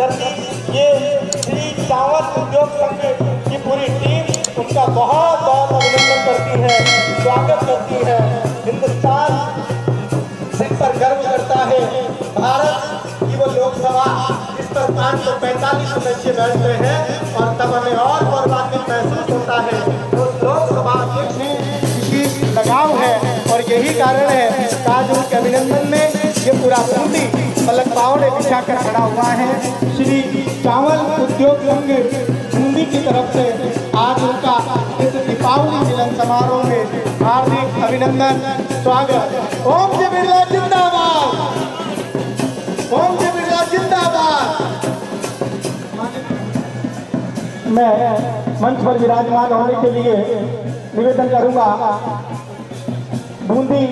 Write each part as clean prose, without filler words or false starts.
जबकि ये श्री चावल उद्योग संघ की पूरी टीम उनका बहुत बहुत अभिनंदन करती है, स्वागत करती है। हिंदुस्तान सिख पर गर्व करता है। भारत की वो लोकसभा जिस पर 545 सदस्य बैठते हैं और तब हमें और गौरवान्वित महसूस होता है। उस लोकसभा अध्यक्ष से विशेष लगाव है और यही कारण है कि आज उनके अभिनंदन में ये पूरा बूंदी पलक पावड़े बिछा कर खड़ा हुआ है। श्री चावल उद्योग संघ बूंदी की तरफ से आज उनका इस दीपावली मिलन समारोह में हार्दिक अभिनंदन, स्वागत। ओम जय बिरला जिंदाबाद, ओम जय बिरला जिंदाबाद। मैं मंच पर विराजमान होने के लिए निवेदन करूंगा बूंदी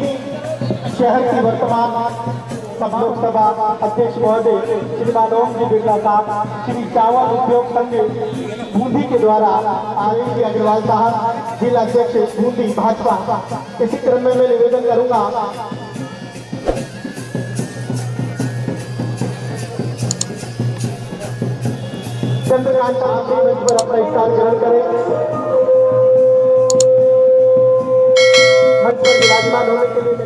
शहर की वर्तमान सब लोकसभा अध्यक्ष महोदय श्रीमान ओम जी बिरला साहब, श्री चावल उद्योग संघ बूंदी के द्वारा आनंद जी अग्रवाल साहब जिला अध्यक्ष बूंदी भाजपा। इसी क्रम में मैं निवेदन करूंगा चंद्रकांत साहब मंच पर अपना स्थान ग्रहण करें। मंच पर विराजमान होने के लिए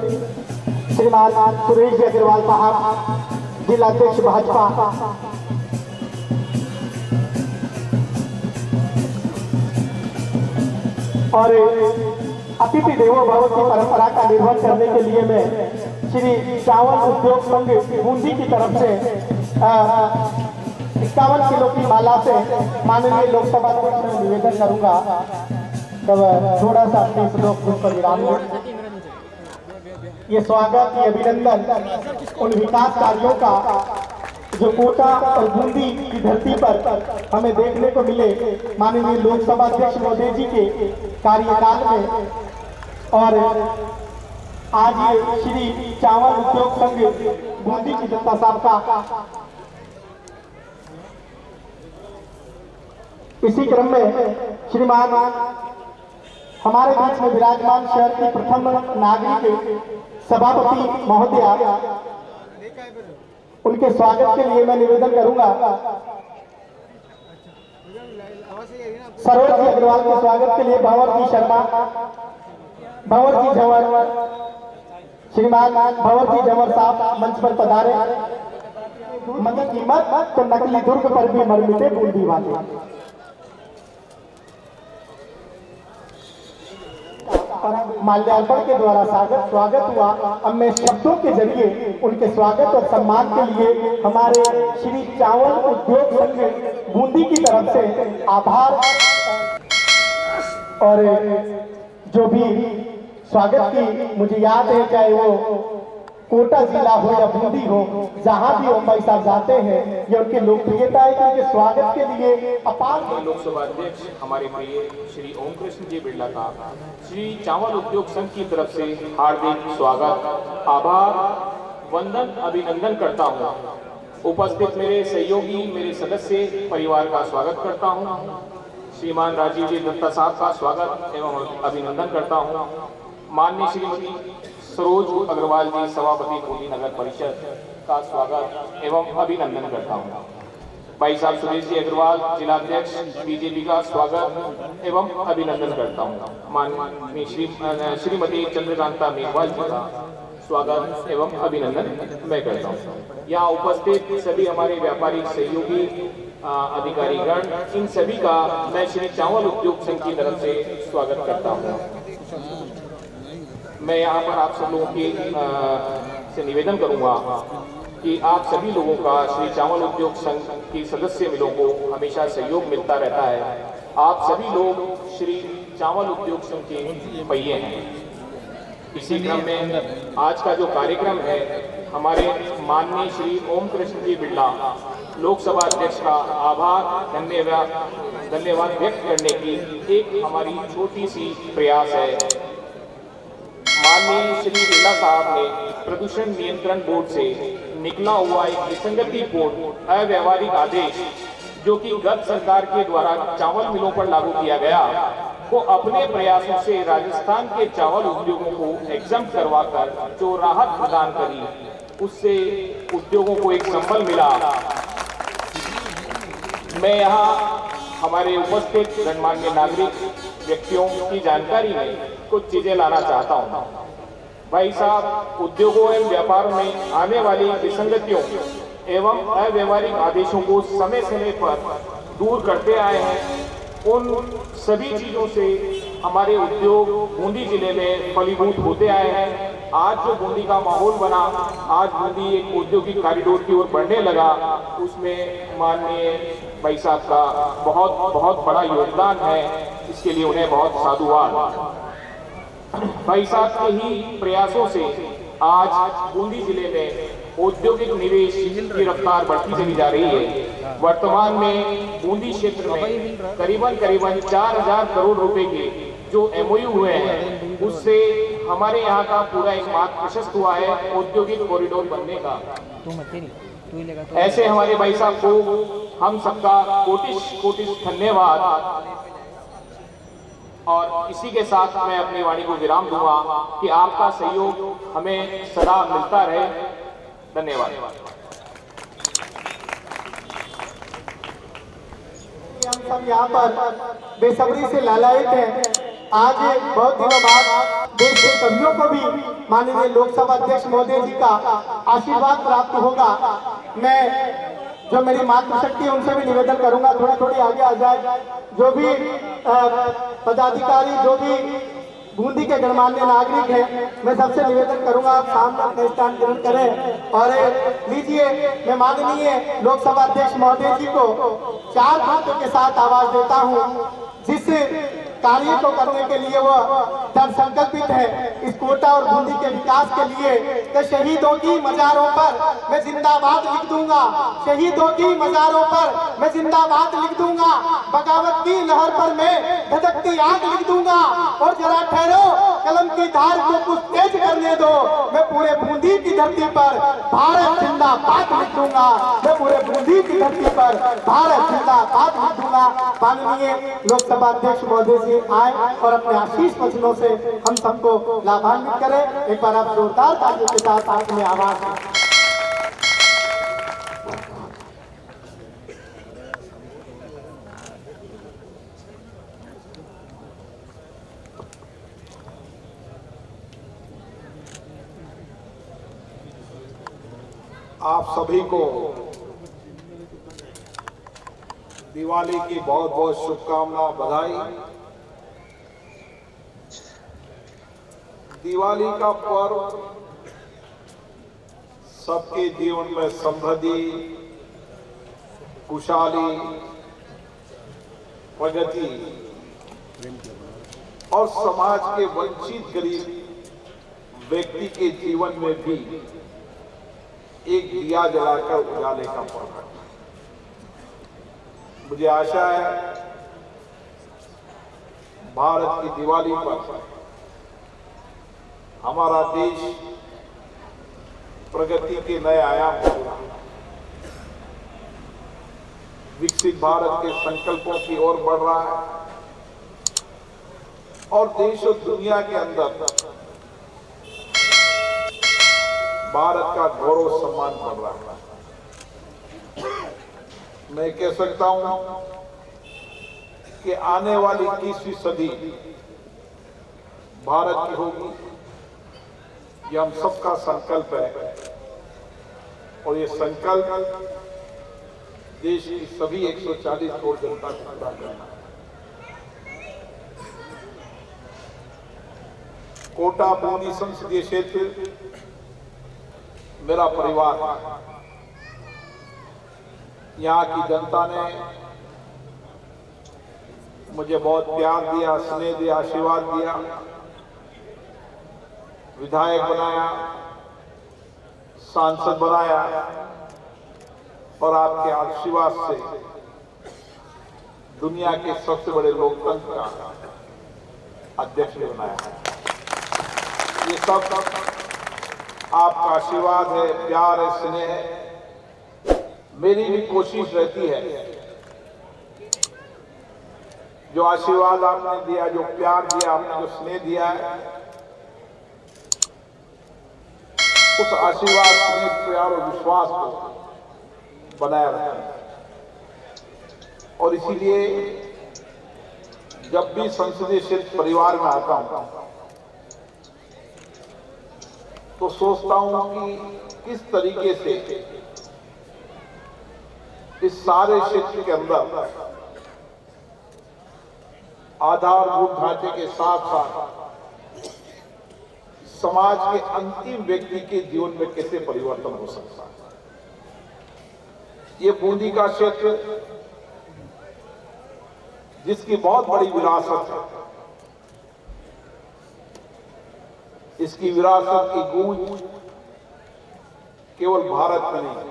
श्रीमान सुरेश जी अग्रवाल साहब जिला अध्यक्ष भाजपा। और अतिथि देवो भव की परंपरा का निर्वहन करने के लिए मैं श्री चावल उद्योग संघ बूंदी की तरफ से 51 किलो की माला से माननीय लोकसभा अध्यक्ष में निवेदन करूंगा। तब थोड़ा सा अपने श्लोक पर विराम दें। ये स्वागत, ये अभिनंदन उन विकास कार्यों का जो कोटा और बूंदी की धरती पर हमें देखने को मिले माननीय लोकसभा अध्यक्ष महोदय जी के कार्यकाल में। और आज ये श्री चावल उद्योग संघ बूंदी की जनता साहब का इसी क्रम में श्रीमान हमारे बीच में विराजमान शहर की प्रथम नागरिक सभापति महोदया, उनके स्वागत के लिए मैं निवेदन करूंगा सरोज जी अग्रवाल के स्वागत के लिए भंवर जी शर्मा, भंवर जी झंवर, श्रीमान भंवर जी झंवर साहब मंच पर पधारे। मदद की मत तो नकली दुर्ग पर भी मर मिटे बूंदी वाले। माल्यार्पण के द्वारा स्वागत हुआ। अब मैं शब्दों के जरिए उनके स्वागत और सम्मान के लिए हमारे श्री चावल उद्योग संघ बूंदी की तरफ से आभार और जो भी स्वागत की मुझे याद है, चाहे वो कोटा जिला हो या बूंदी हो, जहां भी ओम भाई साहब जाते हैं ये उनकी लोकप्रियता है कि उनके स्वागत के लिए अपार। लोकसभा अध्यक्ष हमारे प्रिय श्री ओम कृष्ण जी बिरला का श्री चावल उद्योग संघ की तरफ से हार्दिक स्वागत, आभार, वंदन, अभिनंदन करता हूं। उपस्थित मेरे सहयोगी, मेरे सदस्य परिवार का स्वागत करता हूं। श्रीमान राजीव जी दत्ता साहब का स्वागत एवं अभिनंदन करता हूं। माननीय श्रीमती सरोज अग्रवाल जी सभापति बूंदी नगर परिषद का स्वागत एवं अभिनंदन करता हूं। भाई साहब सुरेश जी अग्रवाल जिलाध्यक्ष बीजेपी का स्वागत एवं अभिनंदन करता हूं। माननीय श्रीमती चंद्रकांता मेघवाल जी का स्वागत एवं अभिनंदन मैं करता हूं। यहाँ उपस्थित सभी हमारे व्यापारिक सहयोगी अधिकारीगण, इन सभी का मैं श्री चावल उद्योग संघ की तरफ से स्वागत करता हूँ। मैं यहाँ पर आप सब लोगों के से निवेदन करूँगा कि आप सभी लोगों का श्री चावल उद्योग संघ की सदस्य मिलों को हमेशा सहयोग मिलता रहता है। आप सभी लोग श्री चावल उद्योग संघ के पहिए हैं। इसी क्रम में आज का जो कार्यक्रम है, हमारे माननीय श्री ओम कृष्ण जी बिरला लोकसभा अध्यक्ष का आभार, धन्यवाद व्यक्त करने की एक हमारी छोटी सी प्रयास है। माननीय श्री बिरला साहब ने प्रदूषण नियंत्रण बोर्ड से निकला हुआ एक विसंगतिपूर्ण अव्यवहारिक आदेश जो कि गत सरकार के द्वारा चावल मिलों पर लागू किया गया, को अपने प्रयासों से राजस्थान के चावल उद्योगों को एग्जम्प्ट करवाकर जो राहत प्रदान करी, उससे उद्योगों को एक संबल मिला मैं यहाँ हमारे उपस्थित गणमान्य नागरिक व्यक्तियों की जानकारी में कुछ चीजें लाना चाहता हूँ। भाई साहब, उद्योगों एवं व्यापार में आने वाली विसंगतियों एवं अव्यवहारिक आदेशों को समय समय पर दूर करते आए हैं। उन सभी चीजों से हमारे उद्योग बूंदी जिले में फलीभूत होते आए हैं। आज जो बूंदी का माहौल बना, आज बूंदी एक औद्योगिक कॉरिडोर की ओर बढ़ने लगा, उसमें माननीय भाई साहब का बहुत बहुत बड़ा योगदान है। इसके लिए उन्हें बहुत साधुवाद। भाई साहब के ही प्रयासों से आज बूंदी जिले में औद्योगिक निवेश की रफ्तार बढ़ती चली जा रही है। वर्तमान में बूंदी क्षेत्र में करीबन 4000 करोड़ रुपए के जो MOU हुए हैं, उससे हमारे यहाँ का पूरा एक मार्ग प्रशस्त हुआ है औद्योगिक कॉरिडोर बनने का। ऐसे हमारे भाई साहब को हम सबका कोटिश धन्यवाद। और इसी के साथ मैं अपनी वाणी को विराम दूंगा कि आपका सहयोग हमें सदा मिलता रहे। धन्यवाद। हम सब यहाँ पर बेसब्री से लालायित हैं। आज बहुत दिनों बाद देश के कवियों को भी माननीय लोकसभा अध्यक्ष महोदय जी का आशीर्वाद प्राप्त होगा। मैं जो मेरी मातृशक्ति है उनसे भी निवेदन करूंगा थोड़ी आगे आ जाए। जो भी पदाधिकारी, जो भी बूंदी के गणमान्य नागरिक हैं, मैं सबसे निवेदन करूंगा आप सामने अपना स्थान ग्रहण करें। और लीजिए, मैं माननीय लोकसभा अध्यक्ष महोदय जी को 4 बातों के साथ आवाज देता हूं, जिस कार्य को करने के लिए वो दृढ़ संकल्पित है इस कोटा और बूंदी के विकास के लिए। कि शहीदों की मजारों पर मैं जिंदाबाद लिख दूंगा, शहीदों की मजारों पर मैं जिंदाबाद लिख दूंगा, बगावत की लहर पर मैं धधकती आग लिख दूंगा। और जरा ठहरो, कलम की धार को कुछ तेज करने दो, मैं पूरे बूंदी की धरती पर भारत जिंदाबाद लिख दूंगा, मैं पूरे बूंदी की धरती पर भारत जिंदाबाद लिख दूंगा। माननीय लोकसभा अध्यक्ष महोदय जी आए और अपने आशीष वचनों से हम सबको लाभान्वित करें। एक बार आप जोरदार तालियों के साथ साथ में आवाज दें। आप सभी को दिवाली की बहुत बहुत शुभकामनाएं, बधाई। दिवाली का पर्व सबके जीवन में समृद्धि, खुशहाली, प्रगति और समाज के वंचित गरीब व्यक्ति के जीवन में भी एक दिया जलाकर उजाले का पर्व है। मुझे आशा है भारत की दिवाली पर हमारा देश प्रगति के नए आयाम होगा, विकसित भारत के संकल्पों की ओर बढ़ रहा है और देश और दुनिया के अंदर भारत का गौरव सम्मान बढ़ रहा है। मैं कह सकता हूं कि आने वाली 21वीं सदी भारत की होगी, ये हम सबका संकल्प है। और ये संकल्प देश की सभी 140 करोड़ जनता को पूरा करना है। कोटा बूंदी संसदीय क्षेत्र मेरा परिवार है। यहाँ की जनता ने मुझे बहुत प्यार दिया, स्नेह दिया, आशीर्वाद दिया, विधायक बनाया, सांसद बनाया और आपके आशीर्वाद से दुनिया के सबसे बड़े लोकतंत्र का अध्यक्ष बनाया है। ये सब आपका आशीर्वाद है, प्यार है, स्नेह है। मेरी भी कोशिश रहती है, जो आशीर्वाद आपने दिया, जो प्यार दिया आपने, जो स्नेह दिया है, उस आशीर्वाद, स्नेह, प्यार और विश्वास को बनाए रखें। और इसीलिए जब भी संसदीय क्षेत्र परिवार में आता हूं तो सोचता हूं कि किस तरीके से इस सारे क्षेत्र के अंदर आधारभूत ढांचे के साथ साथ समाज के अंतिम व्यक्ति के जीवन में कैसे परिवर्तन हो सकता है। ये बूंदी का क्षेत्र जिसकी बहुत बड़ी विरासत है, इसकी विरासत की गूंज केवल भारत में नहीं,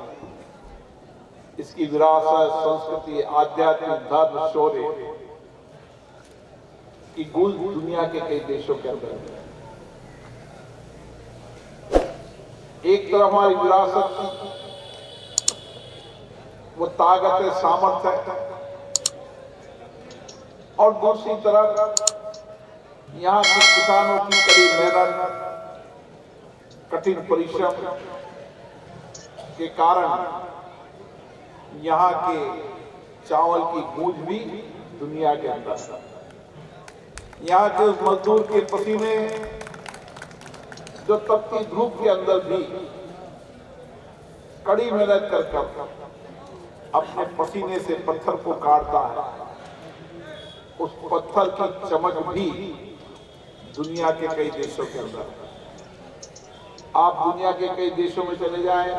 इसकी विरासत, संस्कृति, आध्यात्मिक, धर्म, शौर्य की गूंज दुनिया के कई देशों के अंदर है। एक तरफ हमारी विरासत की वो ताकत है, सामर्थ्य है, और दूसरी तरफ यहाँ के किसानों की कड़ी मेहनत, कठिन परिश्रम के कारण यहाँ के चावल की गूंज भी दुनिया के अंदर है। यहाँ के उस मजदूर के पसीने जो तपती धूप के अंदर भी कड़ी मेहनत कर अपने पसीने से पत्थर को काटता है, उस पत्थर की चमक भी दुनिया के कई देशों के अंदर है। आप दुनिया के कई देशों में चले जाएं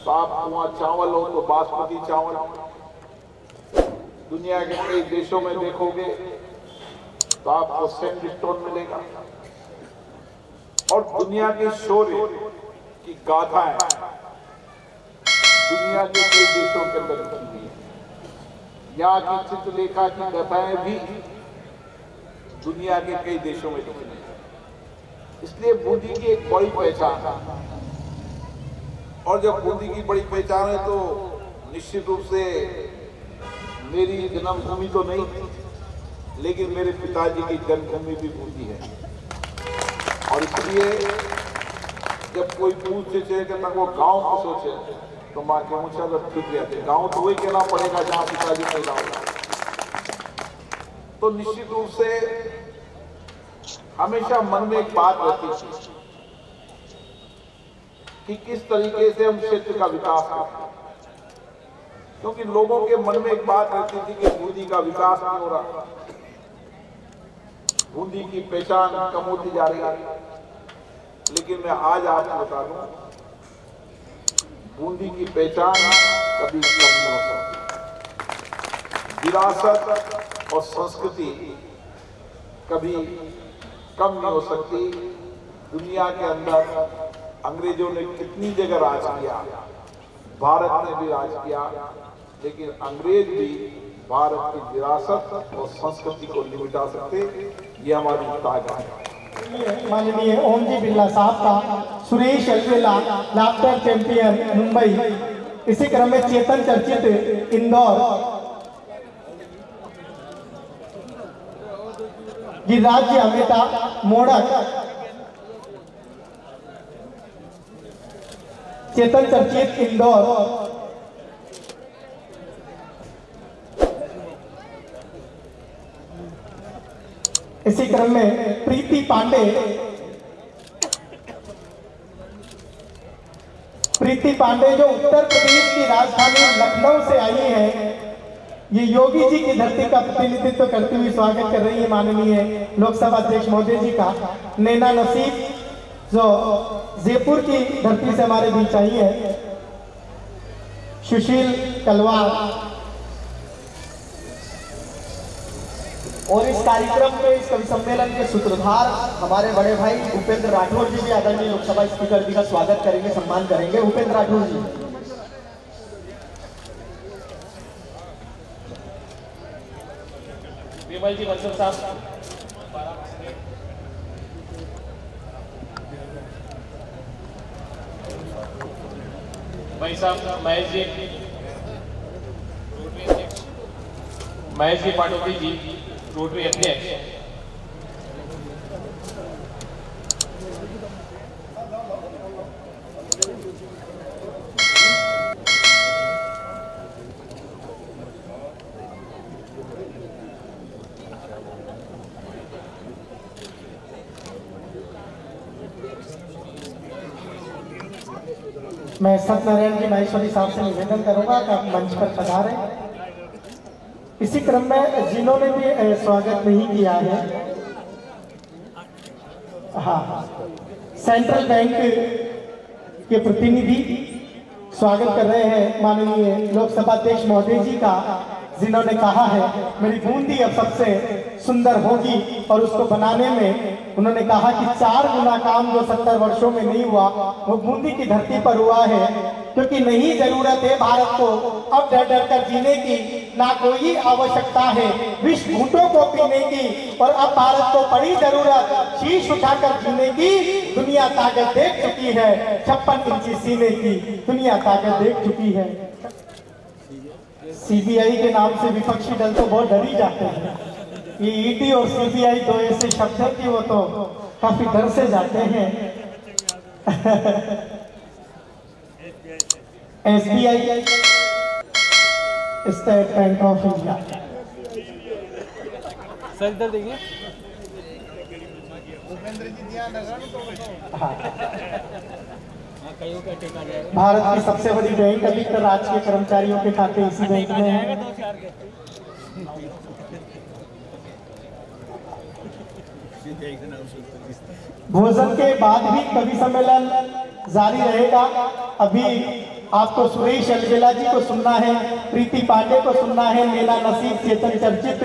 तो आप वहां चावल हो तो बासमती चावल, दुनिया के कई देशों में देखोगे तो आपको सैंडस्टोन मिलेगा। और दुनिया के शौर्य की गाथाएं दुनिया के कई देशों के अंदर लिखी हुई है। यहाँ की चित्रलेखा की गाथाएं भी दुनिया के कई देशों में लिखी हुई है। इसलिए बूंदी की एक बड़ी पहचान है, और जब बूंदी की बड़ी पहचान है तो निश्चित रूप से मेरी जन्मभूमि तो नहीं, लेकिन मेरे पिताजी की जन्मभूमि भी बूंदी है। और इसलिए जब कोई पूछे कि वो गांव को सोचे तो माँ के मुझे अगर ठीक रहते, गांव तो वही कहना पड़ेगा जहां पिताजी पैदा होगा। तो निश्चित रूप से हमेशा मन में एक बात रहती थी कि किस तरीके से हम क्षेत्र का विकास करें, क्योंकि लोगों के मन में एक बात रहती थी कि बूंदी का विकास नहीं हो रहा, बूंदी की पहचान कम होती जा रही है। लेकिन मैं आज आपको बता दूं, बूंदी की पहचान कभी कम नहीं हो सकती, विरासत और संस्कृति कभी कम नहीं हो सकती। दुनिया के अंदर अंग्रेजों ने कितनी जगह राज किया, भारत ने भी राज किया, लेकिन अंग्रेज भी भारत की विरासत और संस्कृति को नहीं मिटा सकते। ये हमारी ताकत है। माननीय ओम जी बिरला साहब का सुरेश अलवेला लाफ्टर चैंपियन मुंबई, इसी क्रम में चेतन चर्चित इंदौर, गिरिराज जी अमिता मोड़क, चेतन चर्चित इंदौर, इसी क्रम में प्रीति पांडे, जो उत्तर प्रदेश की राजधानी लखनऊ से आई है, ये योगी जी की धरती का प्रतिनिधित्व करते हुए स्वागत कर रही है माननीय लोकसभा अध्यक्ष महोदय जी का। नैना नसीब जो जयपुर की धरती से हमारे बीच आई है, सुशील कलवार, और इस कार्यक्रम में, इस कवि सम्मेलन के सूत्रधार हमारे बड़े भाई उपेंद्र राठौर जी भी आदरणीय लोकसभा स्पीकर जी का स्वागत करेंगे, सम्मान करेंगे। उपेंद्र राठौर जी। विमल जी बंसल साहब, भाई साहब महेश जी पाटोदी जी, रोटरी अध्यक्ष, मैं सत्यनारायण जी माहेश्वरी साहब से निवेदन करूंगा कि आप मंच पर पधारें। इसी क्रम में जिन्होंने भी स्वागत नहीं किया है, हाँ, सेंट्रल बैंक के प्रतिनिधि स्वागत कर रहे हैं माननीय लोकसभा अध्यक्ष महोदय जी का, जिन्होंने कहा है मेरी बूंदी अब सबसे सुंदर होगी, और उसको बनाने में उन्होंने कहा कि 4 गुना काम जो 70 वर्षों में नहीं हुआ वो बूंदी की धरती पर हुआ है, क्योंकि नहीं जरूरत है भारत को अब डर डर कर जीने की, ना कोई आवश्यकता है विष घूंटों को पीने की, और अब भारत को बड़ी जरूरत शीश उठाकर जीने की। दुनिया ताकत देख चुकी है, 56 इंची सीने की दुनिया ताकत देख चुकी है। सीबीआई के नाम से विपक्षी दल तो बहुत डर ही जाते हैं। ये ईडी और सीबीआई दो ऐसे शब्द हैं कि वो तो काफी डर से जाते हैं। SBI, state bank of India, sir इधर देखिए। हाँ, भारत की सबसे बड़ी बैंक, अधिकतर राज्य के कर्मचारियों के खाते इसी बैंक में हैं। भोजन के बाद भी कवि सम्मेलन जारी रहेगा। अभी आपको सुरेश अलवेला जी को सुनना है, प्रीति पांडे को सुनना है, नीना नसीब, चेतन चर्चित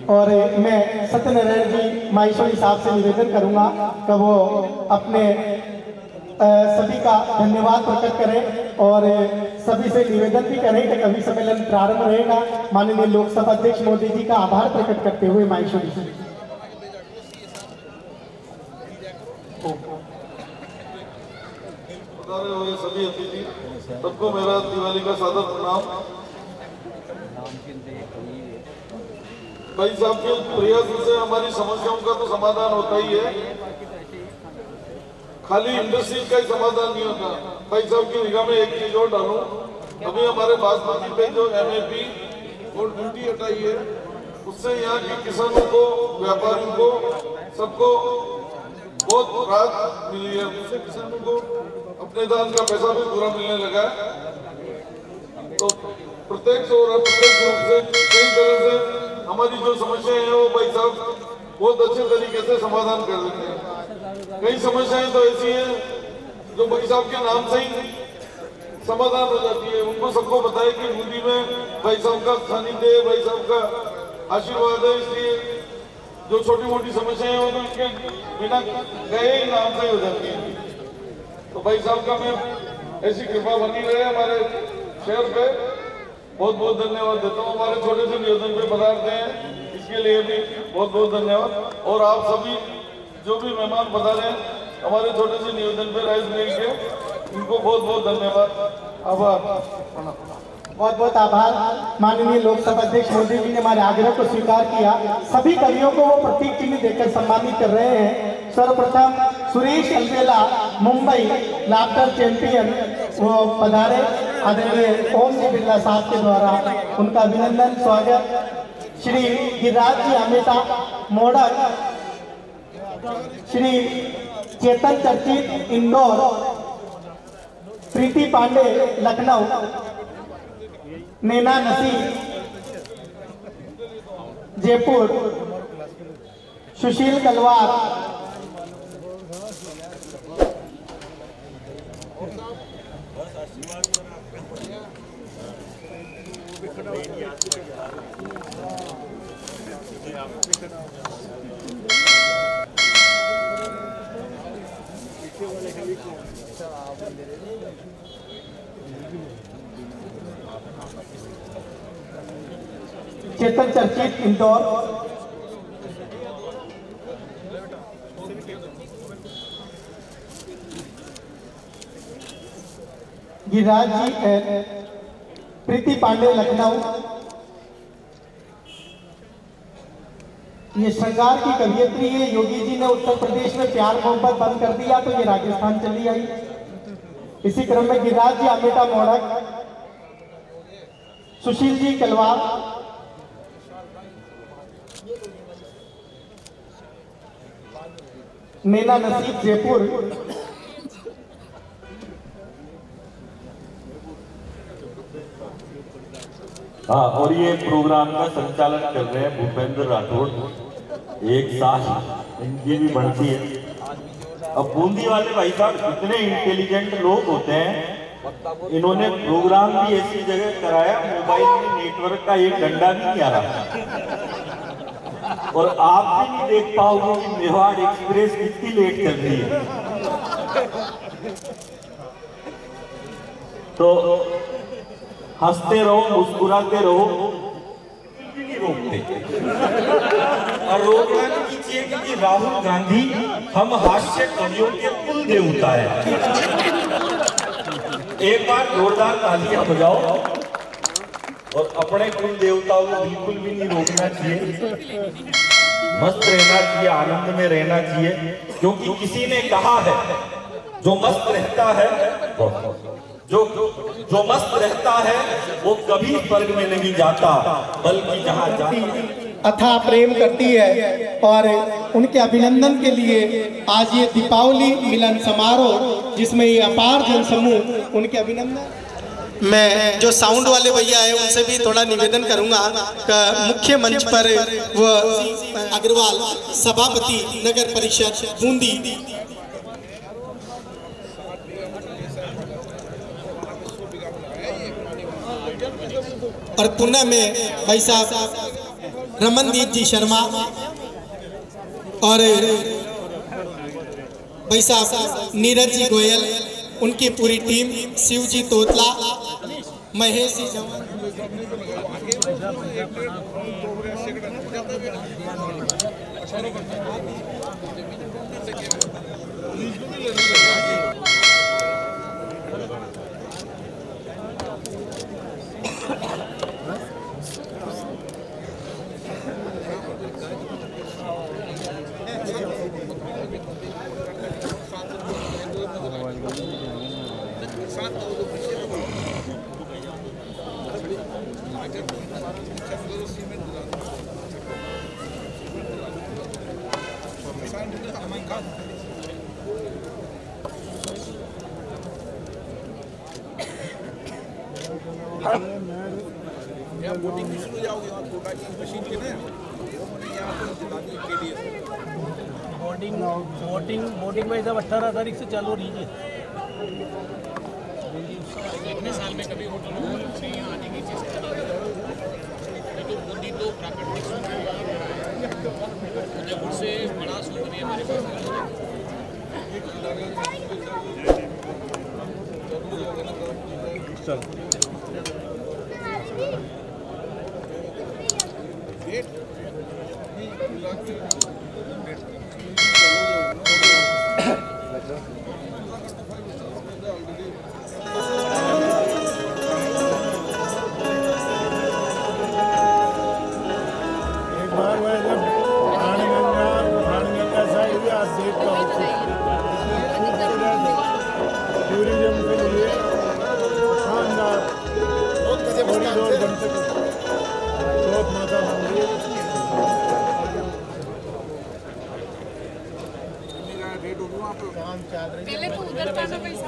और मैं सत्यनारायण जी माहेश्वरी साहब से निवेदन करूंगा कि वो अपने सभी का धन्यवाद प्रकट करें और सभी से निवेदन भी करें कि कवि सम्मेलन प्रारंभ रहेगा। माननीय लोकसभा अध्यक्ष मोदी जी का आभार प्रकट करते हुए माहेश्वरी जी। सभी अतिथि, सबको मेरा दिवाली का सादर प्रणाम। भाई साहब के प्रयास से हमारी समस्याओं का तो समाधान होता ही है, खाली इंडस्ट्री का ही समाधान नहीं होता। भाई साहब की निगाह में एक चीज और डालूं, अभी हमारे बासमती पे जो एमएपी और ड्यूटी हटाई है, उससे यहाँ के किसानों को, व्यापारियों को, सबको बहुत राहत मिली है। उससे किसानों को अपने दान का पैसा भी पूरा मिलने लगा है। तो प्रत्यक्ष और अप्रत्यक्ष रूप से कई तरह से हमारी जो समस्याएं हैं वो भाई साहब बहुत अच्छे तरीके से समाधान कर देते हैं। कई समस्याएं तो ऐसी हैं जो भाई साहब के नाम से ही समाधान हो जाती है। उनको सबको बताया कि बूंदी में भाई साहब का सानिध्य है, भाई साहब का आशीर्वाद है, इसलिए जो छोटी मोटी समस्याएं हैं वो तो इनके बिना गए ही नाम से हो जाती है। तो भाई साहब का मैं ऐसी कृपा बनी रहे हमारे शहर पे, बहुत बहुत धन्यवाद देता हूँ। हमारे छोटे से निवेदन पे पधारते हैं, इसके लिए भी बहुत बहुत धन्यवाद। और आप सभी जो भी मेहमान पधारे हैं हमारे छोटे से निवेदन पे राइज लेंगे, इनको बहुत बहुत धन्यवाद, आभार, बहुत बहुत आभार। माननीय लोकसभा अध्यक्ष मोदी जी ने हमारे आग्रह को स्वीकार किया। सभी कवियों को वो प्रतीक चिन्ह देकर सम्मानित कर रहे हैं। सर्वप्रथम सुरेश अलवेला, मुंबई लाफ्टर चैंपियन, वो पधारे। आदरणीय ओम जी बिरला साहब के द्वारा उनका अभिनंदन स्वागत। श्री गिरिराज जी अमेटा मोड़क, श्री चेतन चर्चित इंदौर, प्रीति पांडे लखनऊ, नैना नसीब जयपुर, सुशील कलवार, चेतन चर्चित इंदौर, गिरिराज जी प्रीति पांडे लखनऊ। ये श्रृंगार की कवियत्री है। योगी जी ने उत्तर प्रदेश में प्यार मोहब्बत बंद कर दिया तो ये राजस्थान चली आई। इसी क्रम में गिरिराज जी अमेटा मोड़क, सुशील जी कलवार, मीना नसीब जयपुर। हाँ, और ये प्रोग्राम का संचालन कर रहे हैं भूपेंद्र राठौड़। एक साथ इनकी भी बढ़ती है। अब बूंदी वाले भाई साहब इतने इंटेलिजेंट लोग होते हैं, इन्होंने प्रोग्राम भी ऐसी जगह कराया मोबाइल में नेटवर्क का एक डंडा भी नहीं आ रहा, और आप भी नहीं देख पाओगे कि मेवाड़ एक्सप्रेस कितनी लेट चल रही है। तो हंसते रहो, मुस्कुराते रहो, नहीं रोकते। और रोकना नहीं चाहिए, क्योंकि राहुल गांधी हम हास्य कवियों के कुल देवता है। एक बार जोरदार तालियां बजाओ, और अपने कुल देवताओं को बिल्कुल भी नहीं रोकना चाहिए। मस्त रहना चाहिए, आनंद में रहना चाहिए, क्योंकि किसी ने कहा है जो मस्त रहता है जो मस्त रहता है वो कभी स्वर्ग में नहीं जाता, बल्कि जहाँ जाता है अथाह प्रेम करती है। और उनके अभिनंदन के लिए आज ये दीपावली मिलन समारोह, जिसमें ये अपार जनसमूह उनके अभिनंदन। मैं जो साउंड वाले भैया है उनसे भी थोड़ा निवेदन करूंगा कि मुख्य मंच पर वो अग्रवाल सभापति नगर परिषद बूंदी और पुणे में भाई साहब रमनदीप जी शर्मा और भाई साहब नीरज जी गोयल, उनकी पूरी टीम, शिव जी तोतला, महेश जी जवान। वोटिंग भी शुरू जाओगे आप कोटा की मशीन के ना वोटिंग भाई साहब 18 तारीख से चालू लीजिए। इतने साल में कभी होटल से यहाँ आने की चीज़ तो बूंदी तो प्राकृतिक उदयपुर से बड़ा सौंदर्य हमारे पास पहले तो उधर का ना पैसा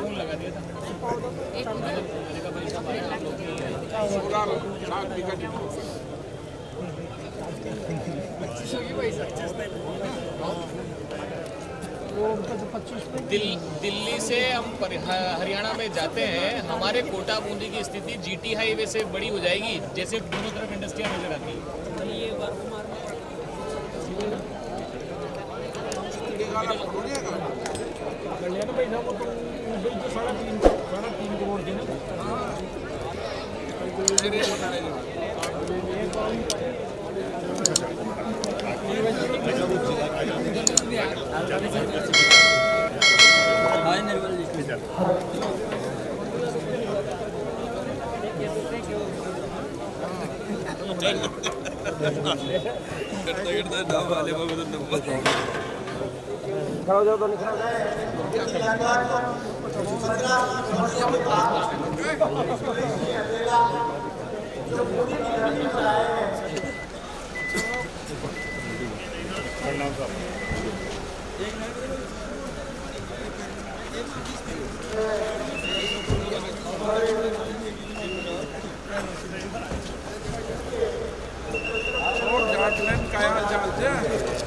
एक दिल्ली से हम हरियाणा में जाते हैं, हमारे कोटा बूंदी की स्थिति जीटी हाईवे से बड़ी हो जाएगी, जैसे दोनों तरफ इंडस्ट्रियाँ नजर आती है। साढ़े तीन करोड़ के और जाटलैंड का हाल चाल है।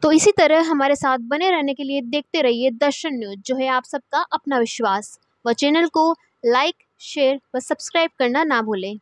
तो इसी तरह हमारे साथ बने रहने के लिए देखते रहिए दर्शन न्यूज़, जो है आप सबका अपना विश्वास। व चैनल को लाइक, शेयर व सब्सक्राइब करना ना भूलें।